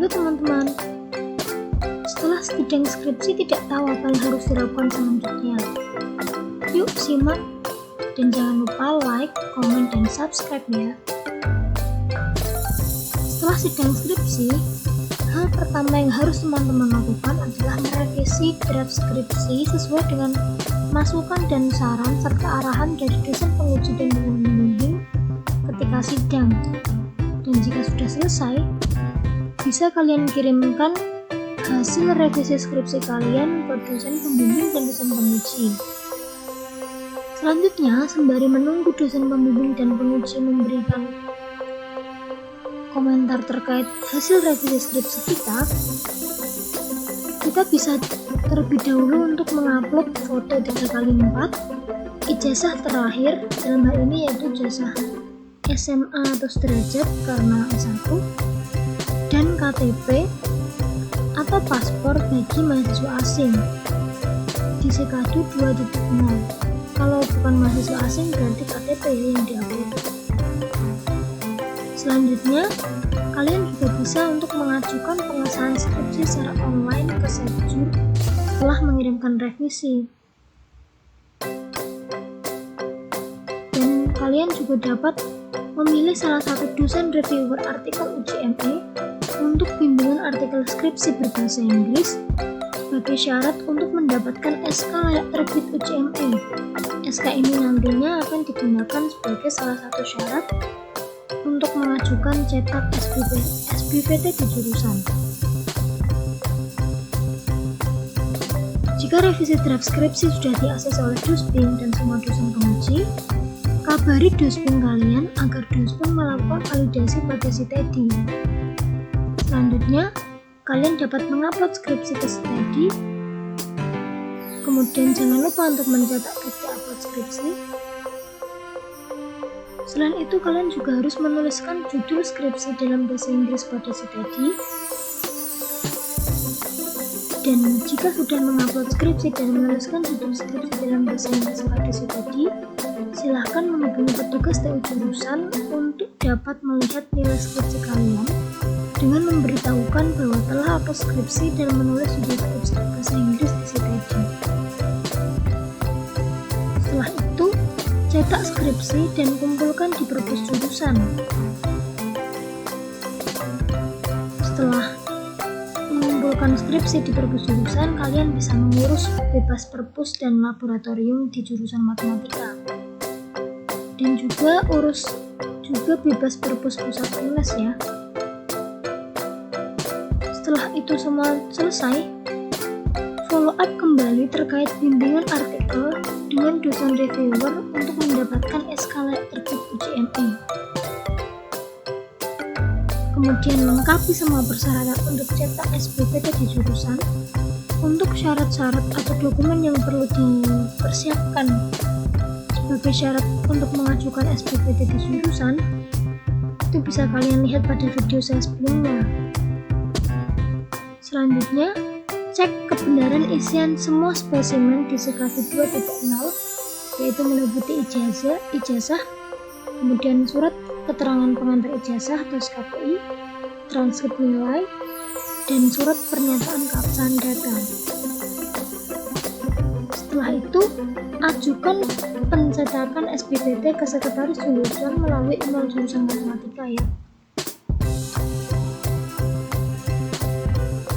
Halo teman-teman, setelah sidang skripsi tidak tahu apa yang harus dilakukan selanjutnya. Yuk simak dan jangan lupa like, komen, dan subscribe ya. Setelah sidang skripsi, hal pertama yang harus teman-teman lakukan adalah merevisi draft skripsi sesuai dengan masukan dan saran serta arahan dari dosen penguji dan pembimbing ketika sidang. Dan jika sudah selesai, bisa kalian kirimkan hasil revisi skripsi kalian ke dosen pembimbing dan dosen penguji. Selanjutnya, sembari menunggu dosen pembimbing dan penguji memberikan komentar terkait hasil revisi skripsi kita bisa terlebih dahulu untuk mengupload foto 3x4, ijazah terakhir, dalam hal ini yaitu ijazah SMA atau sederajat karena S1, dan KTP atau paspor bagi mahasiswa asing di Sekadu 2.0. Kalau bukan mahasiswa asing berarti KTP yang diupload. Selanjutnya, kalian juga bisa untuk mengajukan pengesahan skripsi secara online ke Sekjur setelah mengirimkan revisi. Dan kalian juga dapat memilih salah satu dosen reviewer artikel UJME untuk bimbingan artikel skripsi berbahasa Inggris sebagai syarat untuk mendapatkan SK layak terbit UJME. SK ini nantinya akan digunakan sebagai salah satu syarat untuk mengajukan cetak SBPT di jurusan. Jika revisi draft skripsi sudah di-akses oleh Dosping dan semua dosen penguji, kabari Dosping kalian agar Dosping melakukan validasi pada Sitedi. Selanjutnya, kalian dapat mengupload skripsi ke Sitedi. Kemudian jangan lupa untuk mencetak bukti upload skripsi. Selain itu, kalian juga harus menuliskan judul skripsi dalam bahasa Inggris pada Sitedi. Dan jika sudah mengupload skripsi dan menuliskan judul skripsi dalam bahasa Inggris pada Sitedi, silahkan menghubungi petugas TU jurusan untuk dapat melihat nilai skripsi kalian dengan memberitahukan bahwa telah upload skripsi dan menulis judul skripsi bahasa Inggris di Sitedi. Setelah itu, cetak skripsi dan kumpulkan di perpus jurusan. Setelah mengumpulkan skripsi di perpus jurusan, kalian bisa mengurus bebas perpus dan laboratorium di jurusan matematika. Dan juga urus juga bebas perpus pusat UNES ya. Setelah itu semua selesai, follow up kembali terkait bimbingan artikel dengan dosen reviewer untuk mendapatkan SK layak terbit UJME. Kemudian lengkapi semua persyaratan untuk cetak SBPT di jurusan. Untuk syarat-syarat atau dokumen yang perlu dipersiapkan sebagai syarat untuk mengajukan SBPT di jurusan, itu bisa kalian lihat pada video saya sebelumnya. Selanjutnya, cek kebenaran isian semua spesimen di Sekadu 2.0, yaitu meliputi ijazah, kemudian surat keterangan pengantar ijazah atau SKPI, transkrip nilai, dan surat pernyataan keabsahan data. Setelah itu, ajukan pencetakan SBPT ke sekretaris jurusan melalui email jurusan matematika ya.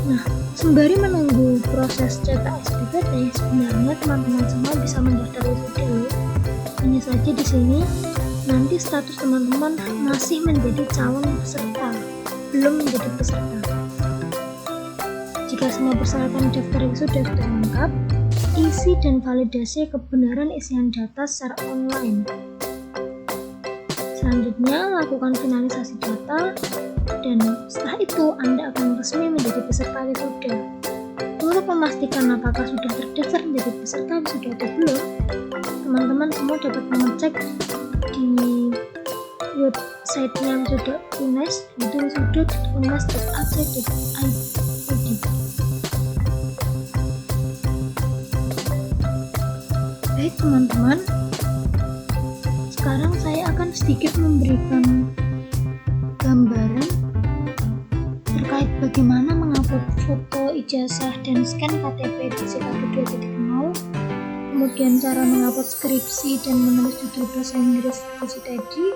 Nah, sembari menunggu proses cetak SBPT, sebenarnya teman-teman semua bisa mendaftar wisuda loh. Hanya saja di sini nanti status teman-teman masih menjadi calon peserta, belum menjadi peserta. Jika semua persyaratan daftar wisuda sudah lengkap, isi dan validasi kebenaran isian data secara online. Selanjutnya, lakukan finalisasi data, dan setelah itu Anda akan resmi menjadi peserta wisuda. Untuk memastikan apakah sudah terdaftar menjadi peserta wisuda atau belum, teman-teman semua dapat mengecek di websitenya wisuda UNES, yaitu wisuda.unes.ac.id. Baik teman-teman, sekarang saya akan sedikit memberikan gambaran terkait bagaimana mengupload foto ijazah dan scan KTP di Sikadu 2.0, kemudian cara mengupload skripsi dan menulis judul bahasa Inggris di Citedi,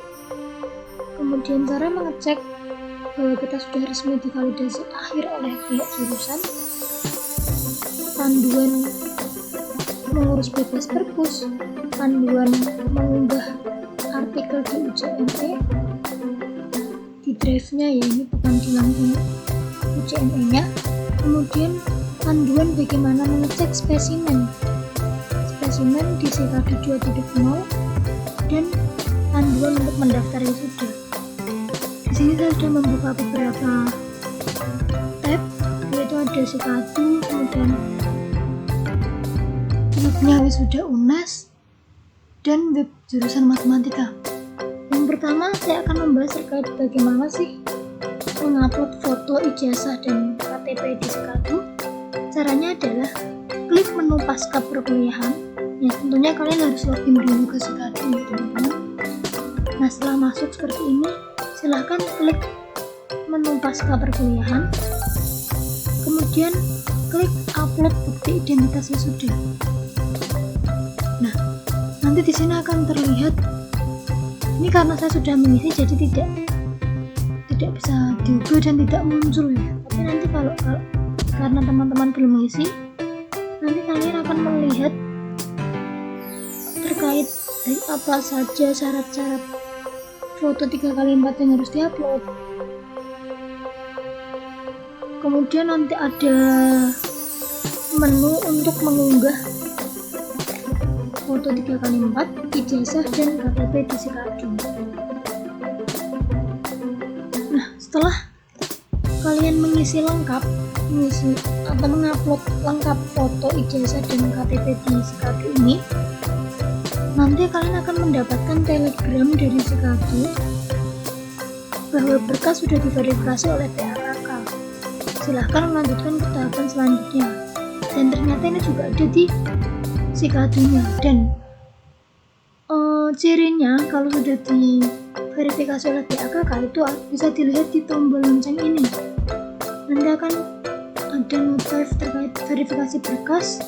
kemudian cara mengecek bahwa kita sudah resmi divalidasi akhir oleh pihak jurusan, panduan mengurus bebas perpus, panduan mengunggah artikel di UJME, di drive-nya ya, ini bukan di langsung UJME-nya, kemudian panduan bagaimana mengecek spesimen di Sikadu 2.0, dan panduan untuk mendaftar wisuda. Di sini saya sudah membuka beberapa tab, yaitu ada Sikadu, kemudian webnya wisuda UNES, dan web jurusan matematika. Yang pertama saya akan membahas terkait bagaimana sih mengupload foto ijazah dan KTP di Sikadu. Caranya adalah klik menu pasca perkuliahan. Ya, tentunya kalian harus login dulu ke Sikadu ya teman-teman. Nah, setelah masuk seperti ini, silahkan klik menu pasca perkuliahan, kemudian klik upload bukti identitas wisuda. Nah, nanti di sini akan terlihat, ini karena saya sudah mengisi jadi tidak bisa diubah dan tidak muncul ya. Tapi nanti kalau karena teman-teman belum mengisi, nanti kalian akan melihat terkait dari apa saja syarat-syarat foto 3x4 yang harus diupload. Kemudian nanti ada menu untuk mengunggah foto 3x4, ijazah dan KTP di Sikadu. Nah, setelah kalian mengisi atau mengupload lengkap foto ijazah dan KTP di Sikadu ini, nanti kalian akan mendapatkan telegram dari Sikadu bahwa berkas sudah diverifikasi oleh PAKK. Silahkan melanjutkan ke tahapan selanjutnya. Dan ternyata ini juga ada di Sikadunya. Dan cirinya kalau sudah diverifikasi oleh PAKK itu bisa dilihat di tombol lonceng ini. Nanti akan ada notif terkait verifikasi berkas,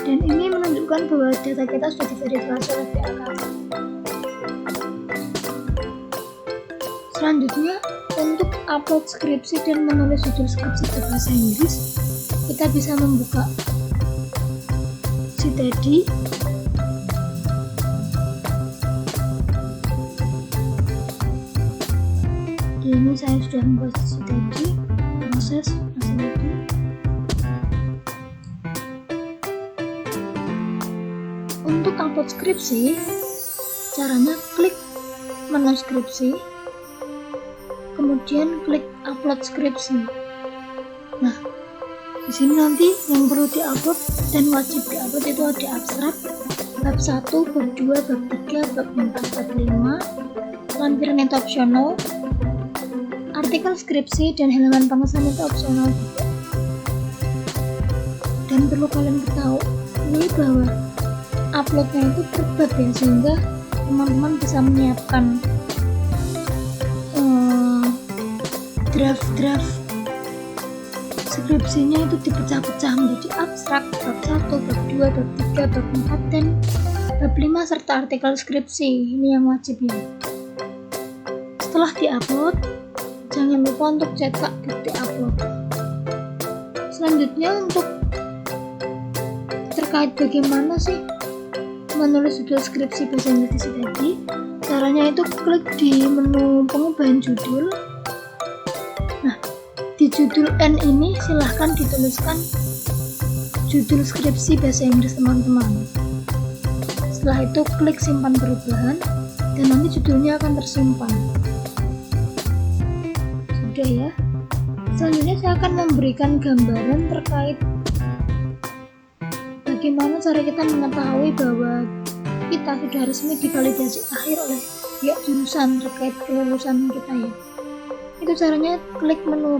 dan ini menunjukkan bahwa data kita sudah diverifikasi oleh PAKK. Selanjutnya, untuk upload skripsi dan menulis judul skripsi berbahasa Inggris, kita bisa membuka Citedi. Ini saya sudah membuat Citedi, proses masih lagi. Untuk upload skripsi, caranya klik menu skripsi, kemudian klik upload skripsi. Nah, di sini nanti yang perlu diupload dan wajib diupload itu ada abstrak, bab 1, bab 2, bab 3, bab 4, bab 5, lampiran itu opsional, artikel skripsi dan halaman pengesahan itu opsional juga. Dan perlu kalian ketahui bahwa uploadnya itu per bab ya, sehingga teman-teman bisa menyiapkan draft skripsinya itu dipecah-pecah menjadi abstrak, bab 1, bab 2, bab 3, bab 4, dan bab 5 serta artikel skripsi. Ini yang wajib ya. Setelah diupload, jangan lupa untuk cetak bukti upload. Selanjutnya, untuk terkait bagaimana sih menulis judul skripsi bahasa Inggris tadi, caranya itu klik di menu pengubahan judul. Nah, di judul N ini silahkan dituliskan judul skripsi bahasa Inggris teman-teman. Setelah itu klik simpan perubahan, dan nanti judulnya akan tersimpan. Sudah ya. Selanjutnya saya akan memberikan gambaran terkait bagaimana cara kita mengetahui bahwa kita sudah resmi divalidasi akhir oleh pihak jurusan terkait kelulusan kita ya. Itu caranya klik menu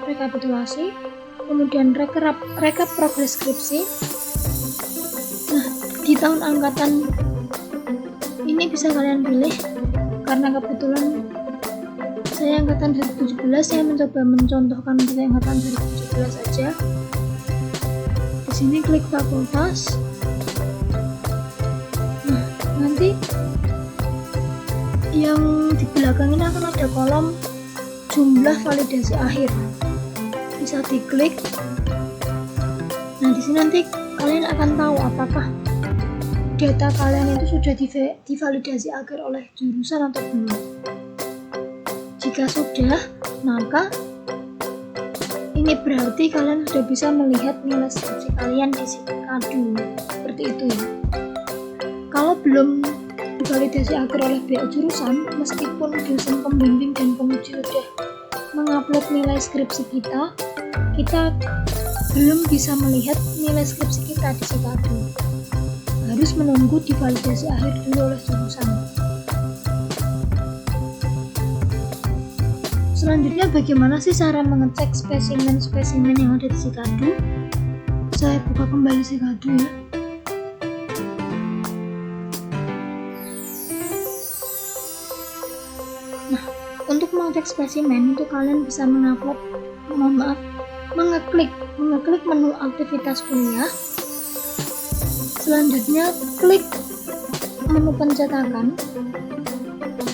rekapitulasi, kemudian rekap progres skripsi. Nah, di tahun angkatan ini bisa kalian pilih, karena kebetulan saya angkatan 2017, saya mencoba mencontohkan untuk angkatan 2017 saja. Di sini klik fakultas. Nah, nanti yang di belakang ini akan ada kolom jumlah validasi akhir. Bisa diklik. Nah, di sini nanti kalian akan tahu apakah data kalian itu sudah divalidasi akhir oleh jurusan atau belum. Jika sudah, maka ini berarti kalian sudah bisa melihat nilai skripsi kalian di Sikadu. Seperti itu ya. Kalau belum divalidasi akhir oleh pihak jurusan, meskipun dosen pembimbing dan penguji sudah mengupload nilai skripsi kita belum bisa melihat nilai skripsi kita di Sikadu. Harus menunggu divalidasi akhir dulu oleh jurusan. Selanjutnya, bagaimana sih cara mengecek spesimen-spesimen yang ada di Sikadu? Saya buka kembali Sikadu ya. Nah, untuk mengecek spesimen itu kalian bisa mengeklik menu aktivitas kuliah. Selanjutnya klik menu pencetakan,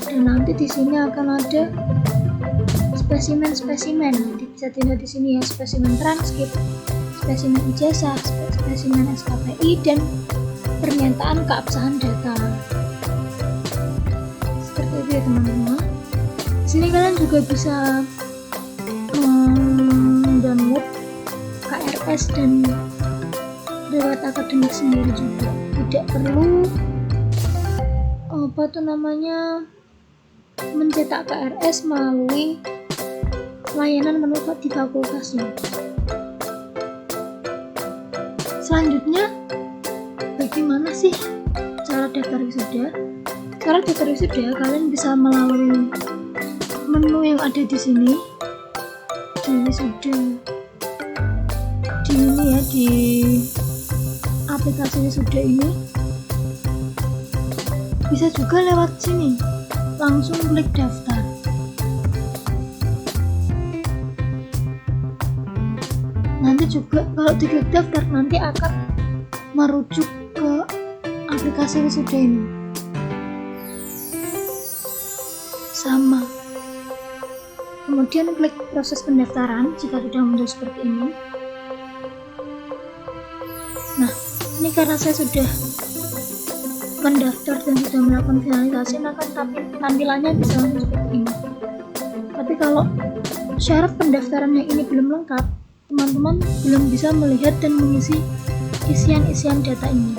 dan nanti di sini akan ada spesimen. Bisa dilihat di sini ya, spesimen transkrip, spesimen ijazah, spesimen SKPI, dan pernyataan keabsahan data. Seperti itu ya teman-teman. Di sini kalian juga bisa download KRS dan riwayat akademik sendiri juga. Tidak perlu mencetak KRS melalui layanan menu di fakultasnya. Selanjutnya, bagaimana sih cara daftar wisuda? Cara daftar wisuda kalian bisa melalui menu yang ada di sini, di wisuda, di aplikasi wisuda ini. Bisa juga lewat sini, langsung klik daftar. Nanti juga kalau diklik daftar nanti akan merujuk ke aplikasi wisuda ini. Sama. Kemudian klik proses pendaftaran jika sudah muncul seperti ini. Nah, ini karena saya sudah mendaftar dan sudah melakukan finalisasi, maka tampilannya bisa langsung seperti ini. Tapi kalau syarat pendaftarannya ini belum lengkap, teman-teman belum bisa melihat dan mengisi isian data ini.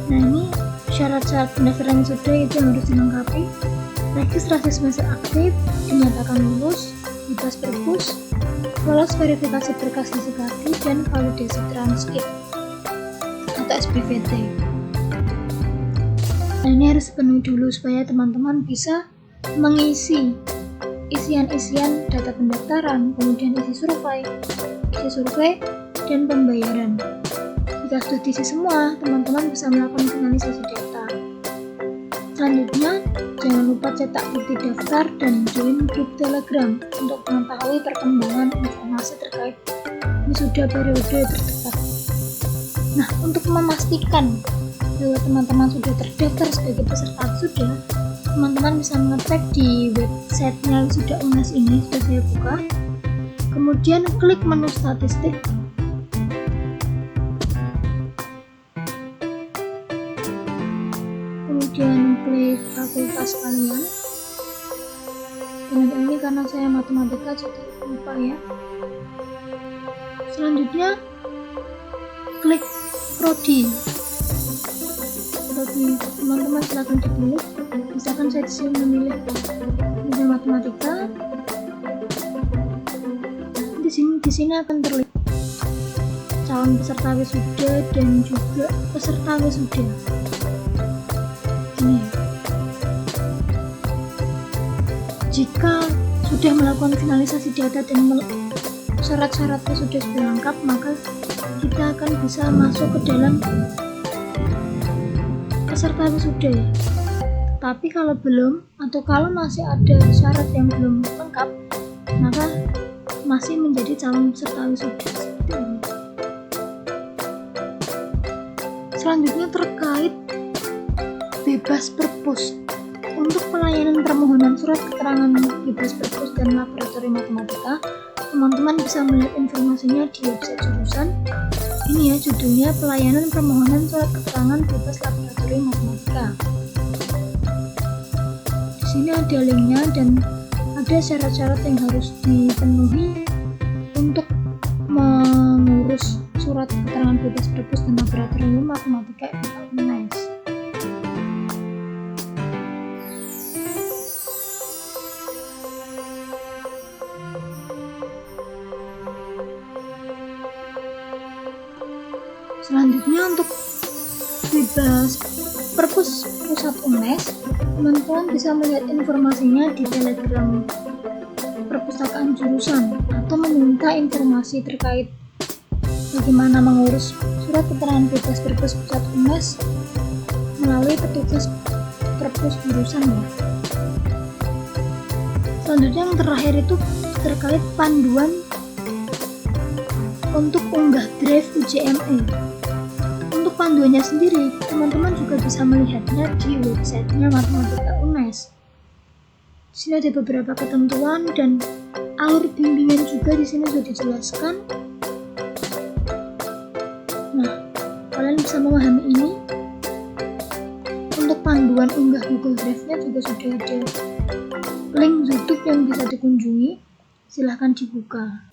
Nah, ini syarat-syarat pendaftaran sudah itu yang harus dilengkapi. Registrasi semester aktif, dinyatakan lulus, bebas perpus, lolos verifikasi berkas di Sikadu, dan validasi transkrip atau SPVT. Nah, ini harus dipenuhi dulu supaya teman-teman bisa mengisi isian data pendaftaran, kemudian isi survei, dan pembayaran. Jika sudah diisi semua, teman-teman bisa melakukan finalisasi data. Selanjutnya, jangan lupa cetak bukti daftar dan join grup Telegram untuk mengetahui perkembangan informasi terkait wisuda periode terdekat. Nah, untuk memastikan bahwa teman-teman sudah terdaftar sebagai peserta wisuda, teman-teman bisa mengecek di websitenya Wisuda UNAS ini, sudah saya buka. Kemudian klik menu statistik. Kemudian klik fakultas kalian. Dan ini karena saya matematika jadi lupa ya. Selanjutnya klik prodi. Teman-teman silakan dipilih. Misalkan saya disini memilih matematika. Di sini akan terlihat calon peserta wisuda dan juga peserta wisuda. Ini. Jika sudah melakukan finalisasi data dan syarat-syaratnya sudah lengkap, maka kita akan bisa masuk ke dalam peserta wisuda. Tapi kalau belum atau kalau masih ada syarat yang belum lengkap, maka masih menjadi calon peserta wisuda. Selanjutnya terkait bebas perpus. Untuk pelayanan permohonan surat keterangan bebas perpus dan laboratorium matematika, teman-teman bisa melihat informasinya di website jurusan. Ini ya judulnya, pelayanan permohonan surat keterangan bebas laboratorium matematika. Di sini ada linknya dan ada syarat-syarat yang harus dipenuhi untuk mengurus surat keterangan bebas perpus dan laboratorium matematika UNES. Selanjutnya untuk bebas perpus pusat UNES, teman-teman bisa melihat informasinya di Telegram perpustakaan jurusan atau meminta informasi terkait bagaimana mengurus surat keterangan bebas perpus pusat UNES melalui petugas perpus jurusan ya. Selanjutnya yang terakhir itu terkait panduan untuk unggah drive UJME. Untuk panduannya sendiri, teman-teman juga bisa melihatnya di websitenya Matematika UNES. Di sini ada beberapa ketentuan dan alur bimbingan juga di sini sudah dijelaskan. Nah, kalian bisa memahami ini. Untuk panduan unggah Google Drive-nya juga sudah ada link YouTube yang bisa dikunjungi. Silahkan dibuka.